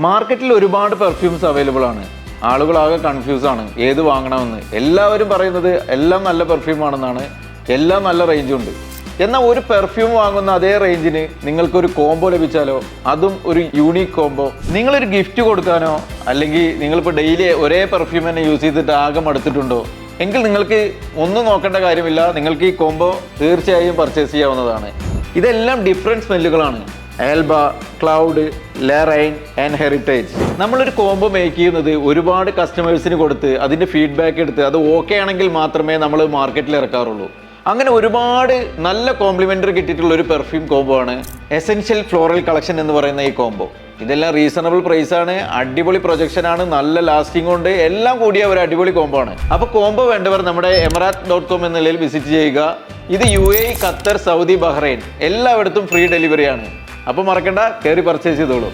മാർക്കറ്റിൽ ഒരുപാട് perfumes available ആണ്. ആളുകളാകെ കൺഫ്യൂസ് ആണ് ഏത് വാങ്ങണമെന്ന്. എല്ലാവരും പറയുന്നത് എല്ലാം നല്ല പെർഫ്യൂം ആണെന്നാണ്, എല്ലാം നല്ല റേഞ്ചും ഉണ്ട്. എന്നാൽ ഒരു പെർഫ്യൂം വാങ്ങുന്ന അതേ റേഞ്ചിന് നിങ്ങൾക്കൊരു കോംബോ ലഭിച്ചാലോ, അതും ഒരു യൂണീക്ക് കോംബോ. നിങ്ങളൊരു ഗിഫ്റ്റ് കൊടുക്കാനോ അല്ലെങ്കിൽ നിങ്ങളിപ്പോൾ ഡെയിലി ഒരേ പെർഫ്യൂം തന്നെ യൂസ് ചെയ്തിട്ട് ആകെ മടുത്തിട്ടുണ്ടോ എങ്കിൽ നിങ്ങൾക്ക് ഒന്നും നോക്കേണ്ട കാര്യമില്ല. നിങ്ങൾക്ക് ഈ കോംബോ തീർച്ചയായും പർച്ചേസ് ചെയ്യാവുന്നതാണ്. ഇതെല്ലാം ഡിഫറെൻറ്റ് സ്മെല്ലുകളാണ്. ആൽബ, ക്ലൗഡ്, ലെറൈൻ ആൻഡ് ഹെറിറ്റേജ്. നമ്മളൊരു കോംബോ മേക്ക് ചെയ്യുന്നത് ഒരുപാട് കസ്റ്റമേഴ്സിന് കൊടുത്ത് അതിൻ്റെ ഫീഡ്ബാക്ക് എടുത്ത് അത് ഓക്കെ ആണെങ്കിൽ മാത്രമേ നമ്മൾ മാർക്കറ്റിൽ ഇറക്കാറുള്ളൂ. അങ്ങനെ ഒരുപാട് നല്ല കോംപ്ലിമെൻ്ററി കിട്ടിയിട്ടുള്ള ഒരു പെർഫ്യൂം കോംബോ ആണ് എസെൻഷ്യൽ ഫ്ലോറൽ കളക്ഷൻ എന്ന് പറയുന്ന ഈ കോംബോ. ഇതെല്ലാം റീസണബിൾ പ്രൈസാണ്, അടിപൊളി പ്രൊജക്ഷനാണ്, നല്ല ലാസ്റ്റിംഗ് ഉണ്ട്, എല്ലാം കൂടിയ ഒരു അടിപൊളി കോംബോ ആണ്. അപ്പോൾ കോംബോ വേണ്ടവർ നമ്മുടെ emerald.com എന്ന നിലയിൽ വിസിറ്റ് ചെയ്യുക. ഇത് UAE, ഖത്തർ, സൗദി, ബഹ്റൈൻ എല്ലായിടത്തും ഫ്രീ ഡെലിവറി ആണ്. അപ്പോൾ മറക്കണ്ട, കയറി പർച്ചേസ് ചെയ്തോളൂ.